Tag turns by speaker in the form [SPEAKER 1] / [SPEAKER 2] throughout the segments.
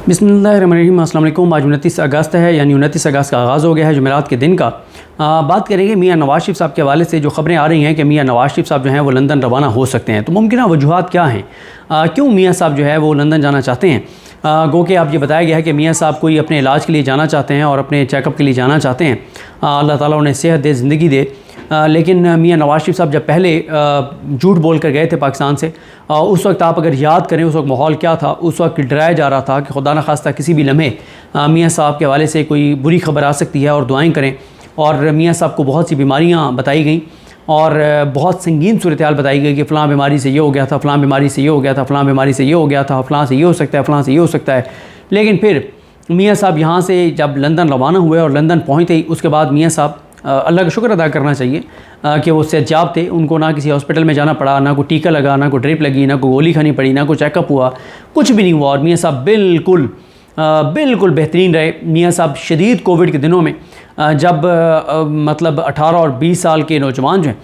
[SPEAKER 1] बिस्मिल्लाहिर्रहमानिर्रहीम। अस्सलाम वालेकुम। आज 29 अगस्त है, यानी 29 अगस्त का आगाज़ हो गया है जुमेरात के दिन का। बात करेंगे मियाँ नवाज़ शरीफ साहब के हवाले से जो ख़बरें आ रही हैं कि मियाँ नवाज़ शरीफ साहब जो हैं वो लंदन रवाना हो सकते हैं। तो मुमकिन वजूहात क्या हैं, क्यों मियाँ साहब जो है वो लंदन जाना चाहते हैं। गो कि आप ये बताया गया है कि मियाँ साहब कोई अपने इलाज के लिए जाना चाहते हैं और अपने चेकअप के लिए जाना चाहते हैं। अल्लाह ताला उन्हें सेहत दे, ज़िंदगी दे। लेकिन मियाँ नवाज़ शरीफ साहब जब पहले झूठ बोल कर गए थे पाकिस्तान से, उस वक्त आप अगर याद करें उस वक्त माहौल क्या था। उस वक्त डराया जा रहा था कि खुदा न खास्ता किसी भी लम्हे मियाँ साहब के हवाले से कोई बुरी खबर आ सकती है और दुआएं करें। और मियाँ साहब को बहुत सी बीमारियाँ बताई गई और बहुत संगीन सूरत हाल बताई गई कि फ़लाँ बीमारी से ये हो गया था, फ़लाँ बीमारी से ये हो गया था, फ़लाँ बीमारी से ये हो गया था, फ़लाँ से ये हो सकता है, फ़लाँ से ये हो सकता है। लेकिन फिर मियाँ साहब यहाँ से जब लंदन रवाना हुए और लंदन पहुँचते, उसके बाद मियाँ साहब अल्लाह का शुक्र अदा करना चाहिए कि वो सेहतयाब थे। उनको ना किसी हॉस्पिटल में जाना पड़ा, ना कोई टीका लगा, ना कोई ड्रिप लगी, ना कोई गोली खानी पड़ी, ना कोई चेकअप हुआ, कुछ भी नहीं हुआ। और मियाँ साहब बिल्कुल बेहतरीन रहे। मियाँ साहब शदीद कोविड के दिनों में जब मतलब 18 और 20 साल के नौजवान जो हैं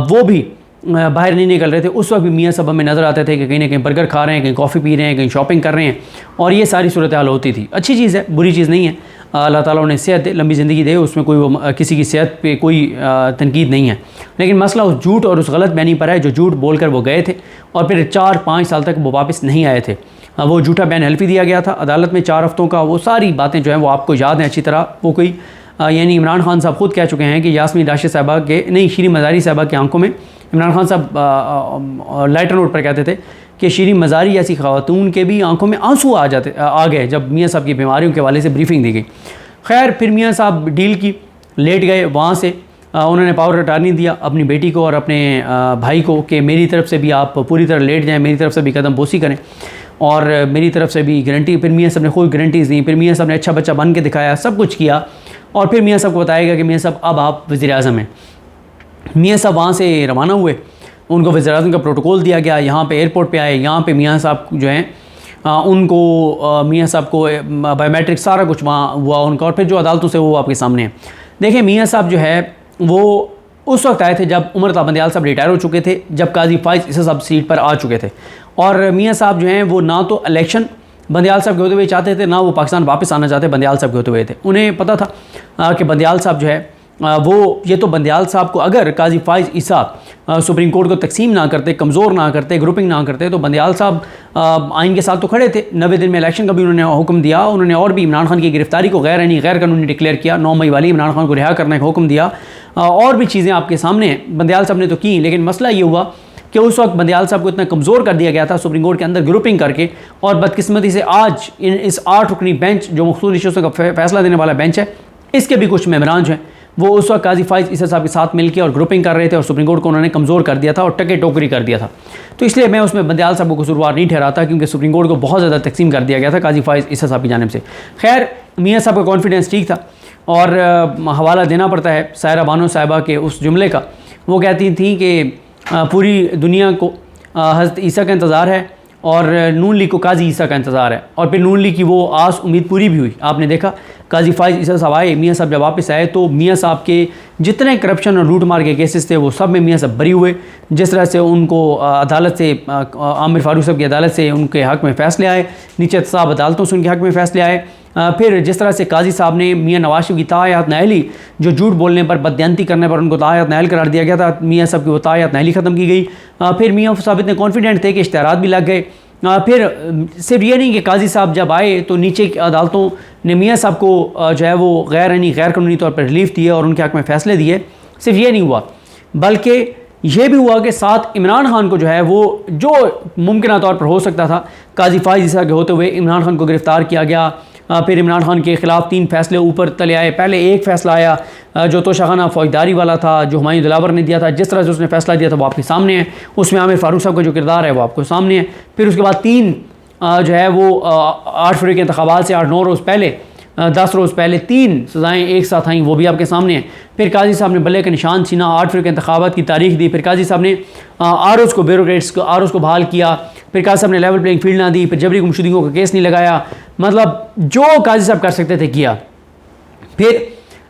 [SPEAKER 1] वो भी बाहर नहीं निकल रहे थे, उस वक्त भी मियाँ साहब हमें नज़र आते थे कि कहीं ना कहीं बर्गर खा रहे हैं, कहीं कॉफ़ी पी रहे हैं, कहीं शॉपिंग कर रहे हैं। और ये सारी सूरत हाल होती थी। अच्छी चीज़ है, बुरी चीज़ नहीं है। अल्लाह ताला उन्हें सेहत दे, लंबी ज़िंदगी दे, उसमें कोई किसी की सेहत पे कोई तनकीद नहीं है। लेकिन मसला उस झूठ और उस गलत बयानी पर है जो झूठ बोल कर वो गए थे और फिर 4-5 साल तक वो वापस नहीं आए थे। वो झूठा बयान हल्फी दिया गया था अदालत में 4 हफ्तों का। वो सारी बातें जो हैं वो आपको याद हैं अच्छी तरह। वो कोई यानी इमरान खान साहब खुद कह चुके हैं कि यास्मीन राशिद साहबा के नहीं, शीरीन मज़ारी साहबा की आंखों में, इमरान खान साहब लाइटर नोट पर कहते थे कि शीरीन मज़ारी जैसी ख़वातून के भी आंखों में आंसू आ गए जब मियाँ साहब की बीमारियों के हवाले से ब्रीफिंग दी गई। खैर फिर मियाँ साहब डील की, लेट गए वहाँ से। उन्होंने पावर अटार्नी दिया अपनी बेटी को और अपने भाई को कि मेरी तरफ से भी आप पूरी तरह लेट जाएँ, मेरी तरफ से भी कदम बोसी करें और मेरी तरफ से भी गारंटी। फिर मियाँ साहब ने खुद गारंटीज़ दी। फिर मियाँ साहब ने अच्छा बच्चा बन के दिखाया, सब कुछ किया। और फिर मियाँ साहब को बताया गया कि मियाँ साहब अब आप वज़ीर-ए-आज़म हैं। मियाँ साहब वहाँ से रवाना हुए, उनको वज़ीर-ए-आज़म का प्रोटोकॉल दिया गया। यहाँ पे एयरपोर्ट पे आए, यहाँ पे मियाँ साहब जो हैं उनको मियाँ साहब को बायोमेट्रिक सारा कुछ वहाँ हुआ उनका। और फिर जो अदालतों से वो आपके सामने है। देखिए मियाँ साहब जो है वो उस वक्त आए थे जब उमर अता बंदियाल साहब रिटायर हो चुके थे, जब काजी फ़ाइज़ ईसा साहब सीट पर आ चुके थे। और मियाँ साहब जो हैं वो ना तो इलेक्शन बंदियाल साहब के होते हुए चाहते थे, ना वो पाकिस्तान वापस आना चाहते बंदियाल साहब के होते हुए थे। उन्हें पता था कि बंदियाल साहब जो है वो ये तो बंदियाल साहब को अगर काजी फ़ाइज़ ईसा सुप्रीम कोर्ट को तकसीम ना करते, कमज़ोर ना करते, ग्रुपिंग ना करते, तो बंदियाल साहब आइन के साथ तो खड़े थे। 90 दिन में इलेक्शन का भी उन्होंने हुक्म दिया। उन्होंने और भी इमरान खान की गिरफ्तारी को गैर कानूनी डिक्लेयर किया। 9 मई वाली इमरान खान को रिहा करने का हुक्म दिया। और भी चीज़ें आपके सामने हैं, बंदियाल साहब ने तो की। लेकिन मसला ये हुआ कि उस वक्त बंदियाल साहब को इतना कमज़ोर कर दिया गया था सुप्रीम कोर्ट के अंदर ग्रुपिंग करके। और बदकिस्मती से आज इस 8 रुकनी बेंच जो मुख्तलिफ इश्यूज़ का फैसला देने वाला बेंच है, इसके भी कुछ मेंबरान जो हैं वो उस वक्त काजी फ़ाइज़ ईसा साहब के साथ मिलकर और ग्रुपिंग कर रहे थे और सुप्रीम कोर्ट को उन्होंने कमज़ोर कर दिया था और टके टोकरी कर दिया था। तो इसलिए मैं उसमें बंदियाल साहब को कसूरवार नहीं ठहराता, क्योंकि सुप्रीम कोर्ट को बहुत ज़्यादा तकसीम कर दिया गया था काजी फ़ाइज़ ईसा साहब की जानिब से। खैर मियाँ साहब का कॉन्फिडेंस ठीक था और हवाला देना पड़ता है सायरा बानो साहिबा के उस जुमले का। वो कहती थी कि पूरी दुनिया को हज़रत ईसा का इंतज़ार है और नून लीग को काजी ईसा का इंतज़ार है। और फिर नून लीग की वो आस उम्मीद पूरी भी हुई। आपने देखा काजी फ़ाइज़ ईसा साहब आए, मियाँ साहब जब वापस आए तो मियाँ साहब के जितने करप्शन और लूट मार के केसेस थे वो सब में मियाँ साहब बरी हुए। जिस तरह से उनको अदालत से आमिर फारूक साहब की अदालत से उनके हक़ में फ़ैसले आए, नीचे साहब अदालतों से उनके हक़ में फ़ैसले आए। फिर जिस तरह से काजी साहब ने मियाँ नवाज़ शरीफ की तायात नाअहली, जो झूठ बोलने पर, बददियांती करने पर उनको तायात नाअहल करार दिया गया था, मियाँ साहब की वो तायात नाअहली ख़त्म की गई। फिर मियाँ साहब इतने कॉन्फिडेंट थे कि इश्तिहारात भी लग गए। फिर सिर्फ ये नहीं कि काजी साहब जब आए तो नीचे की अदालतों ने मियाँ साहब को जो है वो गैर कानूनी तौर पर रिलीफ दिए और उनके हक़ में फ़ैसले दिए। सिर्फ ये नहीं हुआ, बल्कि ये भी हुआ कि साथ इमरान खान को जो है वो जो मुमकिन तौर पर हो सकता था काजी फ़ाइज़ ईसा के होते हुए इमरान खान को गिरफ़्तार किया गया। फिर इमरान खान के ख़िलाफ़ 3 फैसले ऊपर तले आए। पहले एक फ़ैसला आया जो तोशाखाना फ़ौजदारी वाला था, जो हुमायूं दिलावर ने दिया था। जिस तरह से उसने फ़ैसला दिया था वो आपके सामने है। उसमें आमिर फारूक साहब का जो किरदार है वो आपको सामने है। फिर उसके बाद 3 जो है वो 8 फरवरी के इंतखाबात से 8-9 रोज़ पहले, 10 रोज़ पहले 3 सज़ाएँ एक साथ आईं, वो भी आपके सामने हैं। फिर काजी साहब ने बल्ले का निशान छीना, 8 फरवरी के इंतखाबात की तारीख दी। फिर काजी साहब ने आरओज़ को, ब्यूरोक्रेट्स को, आरओज़ को बहाल किया। फिर काजी साहब ने लेवल प्लेइंग फील्ड ना दी। फिर जबरी गुमशुदगियों का केस नहीं लगाया। मतलब जो काजी साहब कर सकते थे किया। फिर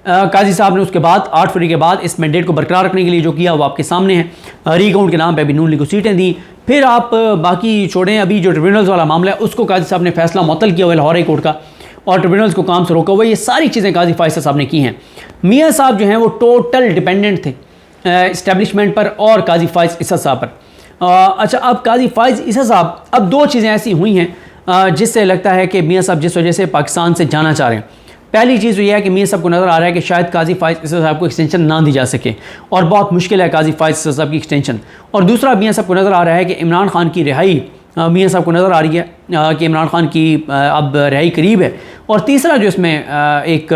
[SPEAKER 1] काजी साहब ने उसके बाद 8 फरवरी के बाद इस मैंडेट को बरकरार रखने के लिए जो किया वो आपके सामने है। रीकाउंट के नाम पे अभी नून लीग को सीटें दी। फिर आप बाकी छोड़ें, अभी जो ट्रिब्यूनल्स वाला मामला है उसको काजी साहब ने फैसला मुअत्तल किया हुआ है लाहौर हाई कोर्ट का, और ट्रिब्यूनल्स को काम से रोका हुआ। ये सारी चीज़ें काजी फायसल साहब ने की हैं। मियाँ साहब जो हैं वो टोटल डिपेंडेंट थे इस्टेब्लिशमेंट पर और काजी फाइज इसाद साहब पर। अच्छा, अब काजी फाइज इसाद साहब, अब 2 चीज़ें ऐसी हुई हैं जिससे लगता है कि मियाँ साहब जिस वजह से पाकिस्तान से जाना चाह रहे हैं। पहली चीज़ तो यह है कि मियाँ साहब को नज़र आ रहा है कि शायद काजी फाइज इसाद साहब को एक्सटेंशन ना दी जा सके, और बहुत मुश्किल है काजी फाइज इसाद साहब की एक्सटेंशन। और दूसरा, मियाँ साहब को नज़र आ रहा है कि इमरान खान की रिहाई, मियाँ साहब को नज़र आ रही है कि इमरान खान की अब रिहाई करीब है। और तीसरा जो इसमें एक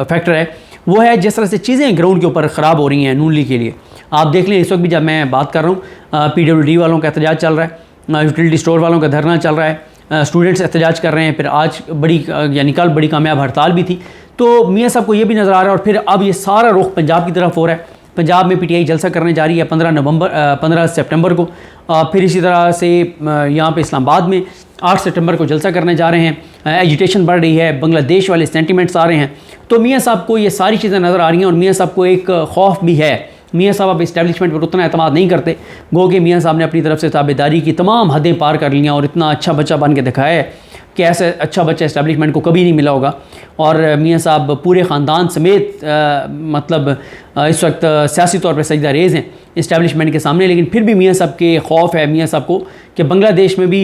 [SPEAKER 1] फैक्टर है वो है जिस तरह से चीज़ें ग्राउंड के ऊपर ख़राब हो रही हैं नून लीग के लिए। आप देख लें, इस वक्त भी जब मैं बात कर रहा हूँ PWD वालों का एहतजाज चल रहा है, यूटिलिटी स्टोर वालों का धरना चल रहा है, स्टूडेंट्स एहतजाज कर रहे हैं, फिर आज बड़ी यानी कल बड़ी कामयाब हड़ताल भी थी। तो मियाँ साहब को ये भी नज़र आ रहा है, और फिर अब ये सारा रुख पंजाब की तरफ हो रहा है। पंजाब में PTI जलसा करने जा रही है 15 सितंबर को, फिर इसी तरह से यहाँ पे इस्लामाबाद में 8 सितंबर को जलसा करने जा रहे हैं। एजिटेशन बढ़ रही है, बांग्लादेश वाले सेंटिमेंट्स आ रहे हैं। तो मियाँ साहब को ये सारी चीज़ें नज़र आ रही हैं, और मियाँ साहब को एक खौफ भी है। मियाँ साहब अब इस्टेब्लिशमेंट पर उतना एतमाद नहीं करते। गो कि मियाँ साहब ने अपनी तरफ से ताबेदारी की तमाम हदें पार कर लियाँ और इतना अच्छा बच्चा बन के दिखाया है कि ऐसे अच्छा बच्चा इस्टेब्लिशमेंट को कभी नहीं मिला होगा। और मियाँ साहब पूरे ख़ानदान समेत मतलब इस वक्त सियासी तौर पर सजदा रेज़ हैं इस्टेब्लिशमेंट के सामने। लेकिन फिर भी मियाँ साहब के खौफ है मियाँ साहब को कि बांग्लादेश में भी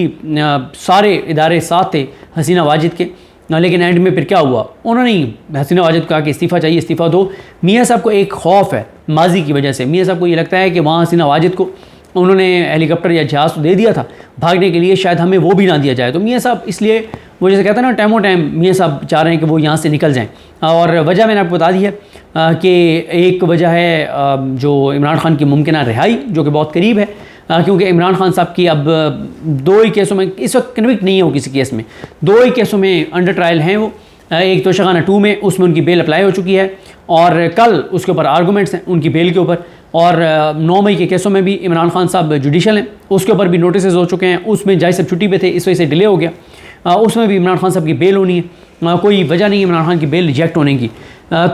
[SPEAKER 1] सारे इदारे साथ थे हसीना वाजिद के, लेकिन एंड में फिर क्या हुआ, उन्होंने हसीना वाजिद को कहा कि इस्तीफ़ा चाहिए, इस्तीफ़ा दो। मियाँ साहब को एक खौफ है माजी की वजह से। मियाँ साहब को ये लगता है कि वहाँ हसीना वाजिद को उन्होंने हेलीकॉप्टर या जहाज़ तो दे दिया था भागने के लिए, शायद हमें वो भी ना दिया जाए। तो मियाँ साहब इसलिए वो जैसे कहते हैं ना, टाइमो टाइम मियाँ साहब चाह रहे हैं कि वो यहाँ से निकल जाएँ। और वजह मैंने आपको बता दी है कि एक वजह है जो इमरान खान की मुमकिन रिहाई, जो कि बहुत करीब है, क्योंकि इमरान खान साहब की अब 2 ही केसों में इस वक्त कन्विक्ट नहीं है वो किसी केस में, 2 ही केसों में अंडर ट्रायल हैं वो। एक तो तोशाखाना 2 में, उसमें उनकी बेल अप्लाई हो चुकी है, और कल उसके ऊपर आर्गूमेंट्स हैं उनकी बेल के ऊपर। और 9 मई के केसों में भी इमरान खान साहब जुडिशल हैं, उसके ऊपर भी नोटिस हो चुके हैं। उसमें जज साहब छुट्टी पे थे, इस वजह से डिले हो गया। उसमें भी इमरान खान साहब की बेल होनी है, कोई वजह नहीं है इमरान खान की बेल रिजेक्ट होने की।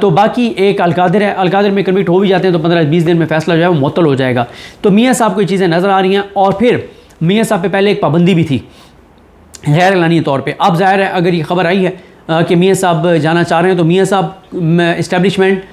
[SPEAKER 1] तो बाकी एक अलकादिर है, अलकादिर में कन्विक्ट हो भी जाते हैं तो 15-20 दिन में फैसला जो है वो मुअत्तल हो जाएगा। तो मियाँ साहब को ये चीज़ें नज़र आ रही हैं। और फिर मियाँ साहब पे पहले एक पाबंदी भी थी गैर एलानी तौर पे। अब ज़ाहिर है अगर ये खबर आई है कि मियाँ साहब जाना चाह रहे हैं, तो मियाँ साहब इस्टेब्लिशमेंट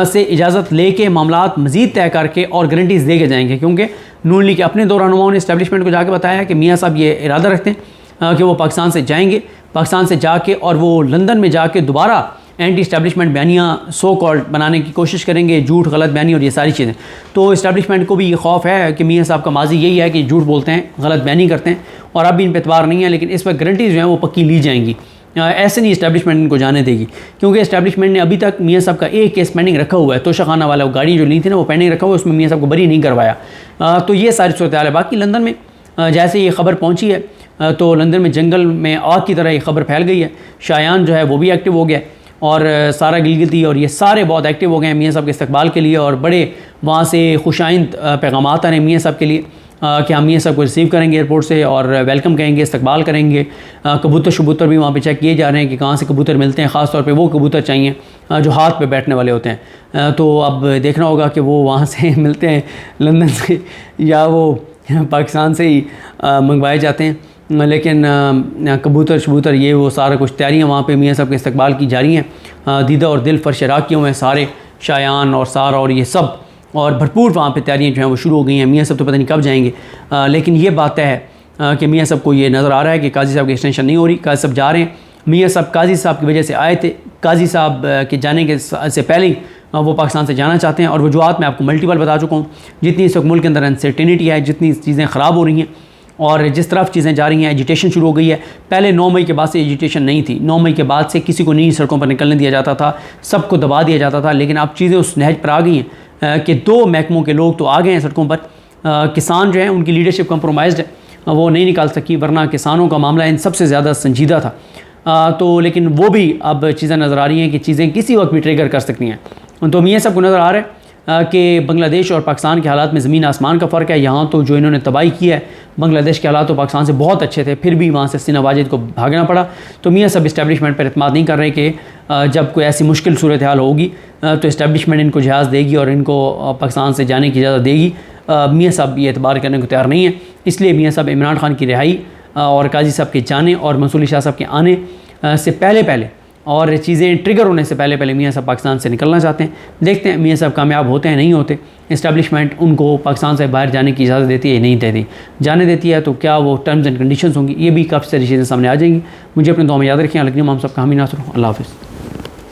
[SPEAKER 1] से इजाज़त लेके मामलात मज़ीद तय करके और गारंटीज़ दे के जाएंगे, क्योंकि नून लीग के अपने दो रहनुमाओं ने इस्टेब्लिशमेंट को जाके बताया कि मियाँ साहब ये इरादा रखते हैं कि वो पाकिस्तान से जाएंगे, पाकिस्तान से जाके और वो लंदन में जाके दोबारा एंटी इस्टेब्लिशमेंट बयानियाँ सो कॉल्ड बनाने की कोशिश करेंगे, झूठ गलत बयानी और ये सारी चीज़ें। तो इस्टेब्लिशमेंट को भी ये खौफ है कि मियाँ साहब का माजी यही है कि झूठ बोलते हैं, गलत बयानी करते हैं, और अब भी इन पर एतबार नहीं है। लेकिन इस पर गारंटीज़ जो हैं वो पक्की ली जाएंगी, ऐसे नहीं इस्टेब्लिशमेंट इनको जाने देगी, क्योंकि इस्टेब्लिशमेंट ने अभी तक मियाँ साहब का एक केस पेंडिंग रखा हुआ है। तोशाखाना वाला गाड़ी जो ली थी ना, वो पेंडिंग रखा हुआ है, उसमें मियाँ साहब को बरी नहीं करवाया। तो ये सारी सूरत है। बाकी लंदन में जैसे ये खबर पहुँची है तो लंदन में जंगल में आग की तरह ये खबर फैल गई है। शायान जो है वो भी एक्टिव हो गया, और सारा गिलगिती और ये सारे बहुत एक्टिव हो गए हैं मियाँ साहब के इस्तकबाल के लिए, और बड़े वहाँ से खुशाइंद पैगामात आ रहे हैं मियाँ साहब के लिए कि हम मियाँ साहब को रिसीव करेंगे एयरपोर्ट से और वेलकम करेंगे, इस्तकबाल करेंगे। कबूतर शबूतर भी वहाँ पे चेक किए जा रहे हैं कि कहाँ से कबूतर मिलते हैं, ख़ास तौर पे वो कबूतर चाहिए जो हाथ पे बैठने वाले होते हैं। तो अब देखना होगा कि वो वहाँ से मिलते हैं लंदन से या वो पाकिस्तान से ही मंगवाए जाते हैं। लेकिन कबूतर शबूतर ये वो सारा कुछ तैयारियाँ वहाँ पे मियाँ साहब के इस्तकबाल की जारी हैं। दीदा और दिल फर्श राख किए हुए हैं सारे शायान और सारा और ये सब, और भरपूर वहाँ पे तैयारियाँ जो हैं वो शुरू हो गई हैं। मियाँ साहब तो पता नहीं कब जाएंगे, लेकिन ये बात है कि मियाँ साहब को ये नज़र आ रहा है कि काजी साहब की एक्सटेंशन नहीं हो रही, काजी साहब जा रहे हैं। मियाँ साहब काजी साहब की वजह से आए थे, काजी साहब के जाने के से पहले ही वो पाकिस्तान से जाना चाहते हैं। और वजूहत मैं आपको मल्टीपल बता चुका हूँ। जितनी इस वक्त मुल्क के अंदर अनसर्टेनिटी है, जितनी चीज़ें ख़राब हो रही हैं और जिस तरफ चीज़ें जा रही हैं, एजिटेशन शुरू हो गई है। पहले 9 मई के बाद से एजिटेशन नहीं थी, 9 मई के बाद से किसी को नहीं सड़कों पर निकलने दिया जाता था, सबको दबा दिया जाता था। लेकिन अब चीज़ें उस नहज पर आ गई हैं कि 2 महकमों के लोग तो आ गए हैं सड़कों पर। किसान जो हैं उनकी लीडरशिप कंप्रोमाइज़्ड है, वो नहीं निकाल सकी, वरना किसानों का मामला इन सबसे ज़्यादा संजीदा था। तो लेकिन वो भी अब चीज़ें नज़र आ रही हैं कि चीज़ें किसी वक्त भी ट्रिगर कर सकती हैं। तो मियाँ साहब को नज़र आ रहा कि बांग्लादेश और पाकिस्तान के हालात में ज़मीन आसमान का फ़र्क है। यहाँ तो जो इन्होंने तबाही की है, बांग्लादेश के हालात तो पाकिस्तान से बहुत अच्छे थे, फिर भी वहाँ से हसीना वाजिद को भागना पड़ा। तो मियाँ सब इस्टेब्लिशमेंट पर एतमाद नहीं कर रहे कि जब कोई ऐसी मुश्किल सूरत हाल होगी तो इस्टेब्लिशमेंट इनको जहाज़ देगी और इनको पाकिस्तान से जाने की इजाज़त देगी। मियाँ साहब ये एतबार करने को तैयार नहीं है। इसलिए मियाँ साहब इमरान खान की रिहाई और काजी साहब के जाने और मंसूर अली शाह साहब के आने से पहले और चीज़ें ट्रिगर होने से पहले मियाँ साहब पाकिस्तान से निकलना चाहते हैं। देखते हैं मियाँ साहब कामयाब होते हैं नहीं होते। इस्टेब्लिशमेंट उनको पाकिस्तान से बाहर जाने की इजाज़त देती है नहीं देती, जाने देती है तो क्या वो टर्म्स एंड कंडीशंस होंगी, ये भी काफ़ी सारी चीज़ें सामने आ जाएंगी। मुझे अपने दुआ में याद रखें। लेकिन हम सब का हामी नासर। अल्लाह हाफ़िज़।